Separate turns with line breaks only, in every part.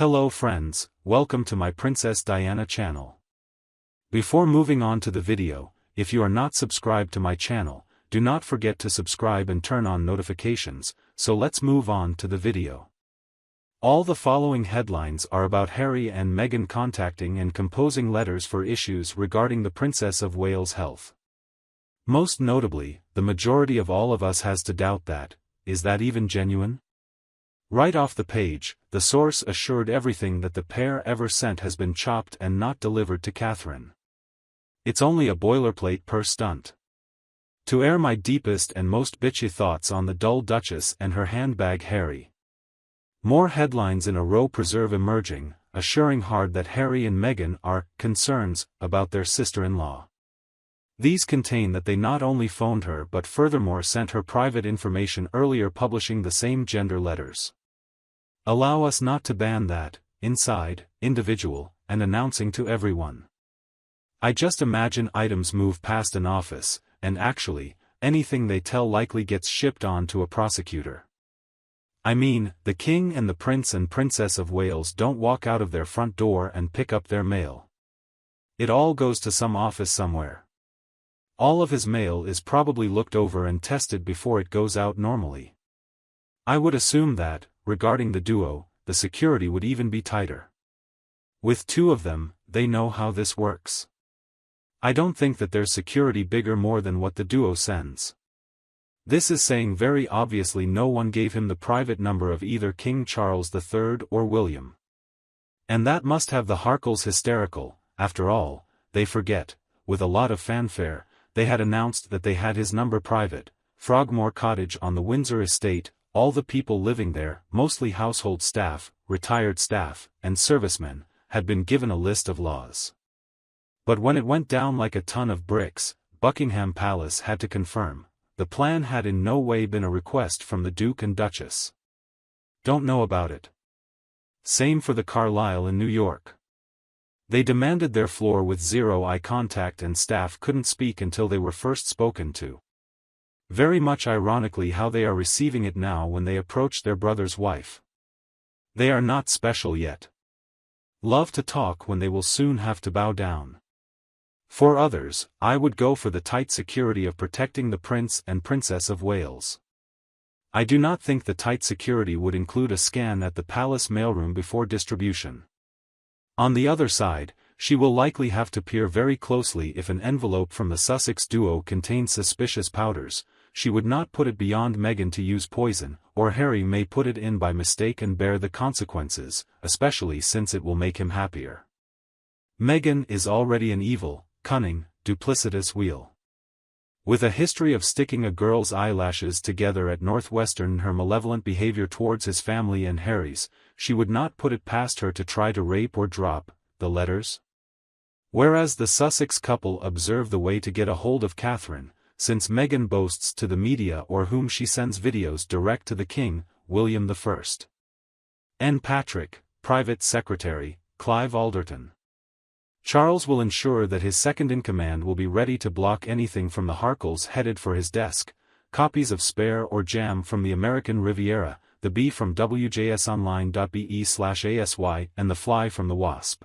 Hello friends, welcome to my Princess Diana channel. Before moving on to the video, if you are not subscribed to my channel, do not forget to subscribe and turn on notifications, so let's move on to the video. All the following headlines are about Harry and Meghan contacting and composing letters for issues regarding the Princess of Wales' health. Most notably, the majority of all of us has to doubt that, is that even genuine? Right off the page, the source assured everything that the pair ever sent has been chopped and not delivered to Catherine. It's only a boilerplate per stunt. To air my deepest and most bitchy thoughts on the dull Duchess and her handbag Harry. More headlines in a row preserve emerging, assuring hard that Harry and Meghan are concerns about their sister-in-law. These contain that they not only phoned her but furthermore sent her private information earlier, publishing the same gender letters. Allow us not to ban that, inside, individual, and announcing to everyone. I just imagine items move past an office, and actually, anything they tell likely gets shipped on to a prosecutor. I mean, the King and the Prince and Princess of Wales don't walk out of their front door and pick up their mail. It all goes to some office somewhere. All of his mail is probably looked over and tested before it goes out normally. I would assume that, regarding the duo, the security would even be tighter. With two of them, they know how this works. I don't think that there's security bigger more than what the duo sends. This is saying very obviously no one gave him the private number of either King Charles III or William. And that must have the Harkles hysterical. After all, they forget, with a lot of fanfare, they had announced that they had his number private. Frogmore Cottage on the Windsor estate, all the people living there, mostly household staff, retired staff, and servicemen, had been given a list of laws. But when it went down like a ton of bricks, Buckingham Palace had to confirm, the plan had in no way been a request from the Duke and Duchess. Don't know about it. Same for the Carlisle in New York. They demanded their floor with zero eye contact and staff couldn't speak until they were first spoken to. Very much ironically how they are receiving it now when they approach their brother's wife. They are not special yet. Love to talk when they will soon have to bow down. For others, I would go for the tight security of protecting the Prince and Princess of Wales. I do not think the tight security would include a scan at the palace mailroom before distribution. On the other side, she will likely have to peer very closely if an envelope from the Sussex duo contains suspicious powders. She would not put it beyond Meghan to use poison, or Harry may put it in by mistake and bear the consequences, especially since it will make him happier. Meghan is already an evil, cunning, duplicitous wheel. With a history of sticking a girl's eyelashes together at Northwestern and her malevolent behavior towards his family and Harry's, she would not put it past her to try to rape or drop the letters. Whereas the Sussex couple observe the way to get a hold of Catherine, since Meghan boasts to the media or whom she sends videos direct to the King, William I. N. Patrick, Private Secretary, Clive Alderton. Charles will ensure that his second-in-command will be ready to block anything from the Harkles headed for his desk, copies of Spare or Jam from the American Riviera, the Bee from wjsonline.be/asy and the Fly from the Wasp.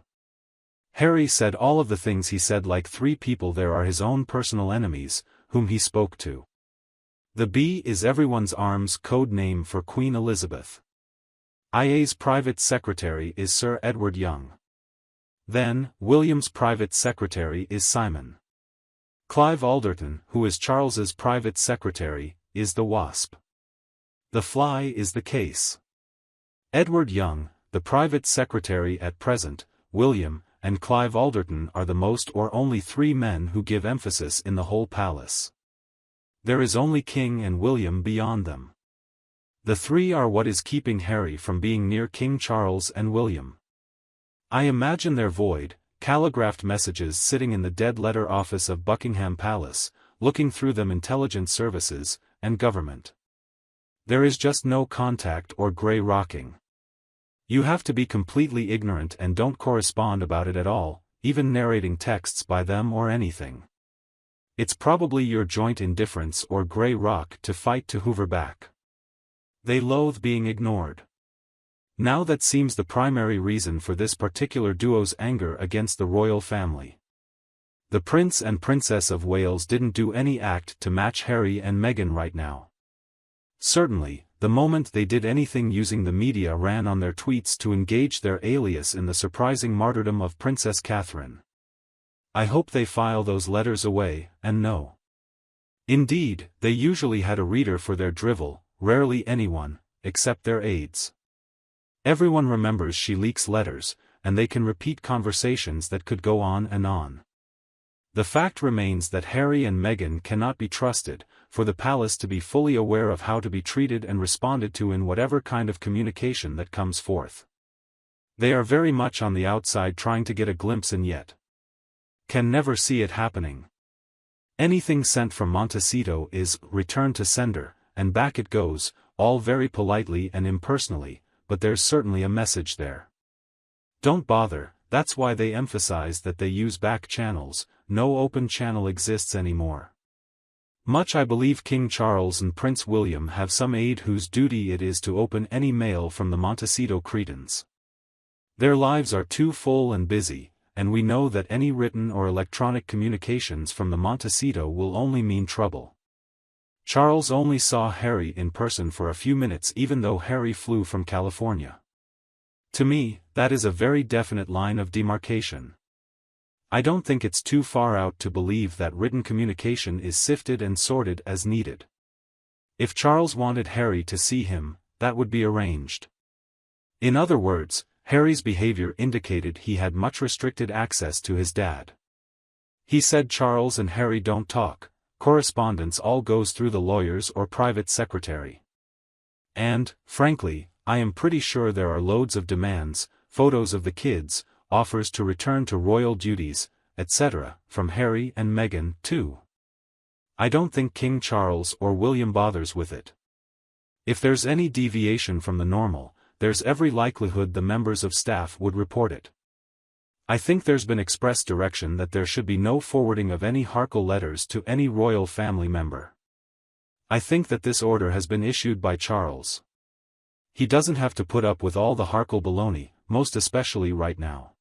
Harry said all of the things he said like three people there are his own personal enemies, whom he spoke to. The Bee is everyone's arms code name for Queen Elizabeth. IA's private secretary is Sir Edward Young. Then, William's private secretary is Simon. Clive Alderton, who is Charles's private secretary, is the Wasp. The Fly is the Case. Edward Young, the private secretary at present, William, and Clive Alderton are the most or only three men who give emphasis in the whole palace. There is only King and William beyond them. The three are what is keeping Harry from being near King Charles and William. I imagine their void, calligraphed messages sitting in the dead letter office of Buckingham Palace, looking through them intelligence services, and government. There is just no contact or grey rocking. You have to be completely ignorant and don't correspond about it at all, even narrating texts by them or anything. It's probably your joint indifference or grey rock to fight to hoover back. They loathe being ignored. Now that seems the primary reason for this particular duo's anger against the royal family. The Prince and Princess of Wales didn't do any act to match Harry and Meghan right now. Certainly, the moment they did anything using the media ran on their tweets to engage their alias in the surprising martyrdom of Princess Catherine. I hope they file those letters away, and no. Indeed, they usually had a reader for their drivel, rarely anyone, except their aides. Everyone remembers she leaks letters, and they can repeat conversations that could go on and on. The fact remains that Harry and Meghan cannot be trusted, for the palace to be fully aware of how to be treated and responded to in whatever kind of communication that comes forth. They are very much on the outside trying to get a glimpse and yet can never see it happening. Anything sent from Montecito is returned to sender, and back it goes, all very politely and impersonally, but there's certainly a message there. Don't bother, that's why they emphasize that they use back channels. No open channel exists anymore. Much I believe King Charles and Prince William have some aide whose duty it is to open any mail from the Montecito cretins. Their lives are too full and busy, and we know that any written or electronic communications from the Montecito will only mean trouble. Charles only saw Harry in person for a few minutes even though Harry flew from California. To me, that is a very definite line of demarcation. I don't think it's too far out to believe that written communication is sifted and sorted as needed. If Charles wanted Harry to see him, that would be arranged. In other words, Harry's behavior indicated he had much restricted access to his dad. He said Charles and Harry don't talk, correspondence all goes through the lawyers or private secretary. And, frankly, I am pretty sure there are loads of demands, photos of the kids, offers to return to royal duties, etc., from Harry and Meghan, too. I don't think King Charles or William bothers with it. If there's any deviation from the normal, there's every likelihood the members of staff would report it. I think there's been express direction that there should be no forwarding of any Harkle letters to any royal family member. I think that this order has been issued by Charles. He doesn't have to put up with all the Harkle baloney, most especially right now.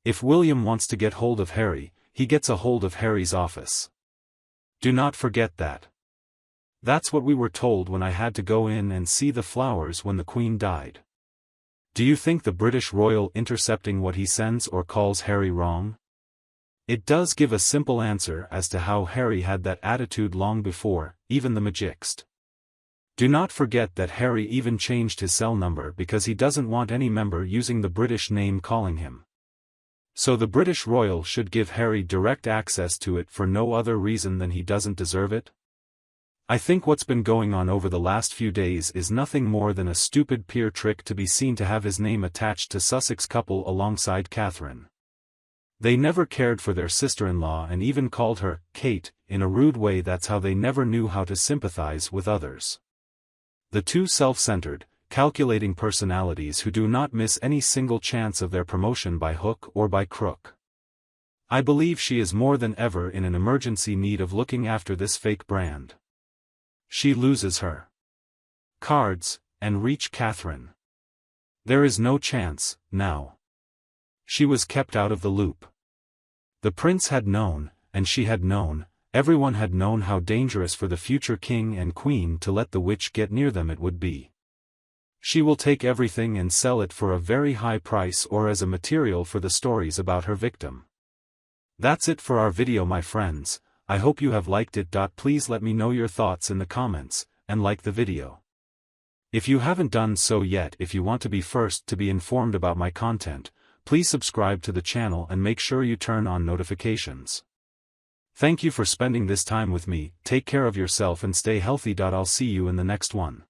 If William wants to get hold of Harry, he gets a hold of Harry's office. Do not forget that. That's what we were told when I had to go in and see the flowers when the Queen died. Do you think the British royal intercepting what he sends or calls Harry wrong? It does give a simple answer as to how Harry had that attitude long before, even the Magixt. Do not forget that Harry even changed his cell number because he doesn't want any member using the British name calling him. So the British royal should give Harry direct access to it for no other reason than he doesn't deserve it? I think what's been going on over the last few days is nothing more than a stupid peer trick to be seen to have his name attached to Sussex couple alongside Catherine. They never cared for their sister-in-law and even called her Kate in a rude way. That's how they never knew how to sympathize with others. The two self-centered, calculating personalities who do not miss any single chance of their promotion by hook or by crook. I believe she is more than ever in an emergency need of looking after this fake brand. She loses her cards, and reach Catherine. There is no chance, now. She was kept out of the loop. The prince had known, and she had known, everyone had known how dangerous for the future king and queen to let the witch get near them it would be. She will take everything and sell it for a very high price or as a material for the stories about her victim. That's it for our video, my friends. I hope you have liked it. Please let me know your thoughts in the comments, and like the video. If you haven't done so yet, if you want to be first to be informed about my content, please subscribe to the channel and make sure you turn on notifications. Thank you for spending this time with me. Take care of yourself and stay healthy. I'll see you in the next one.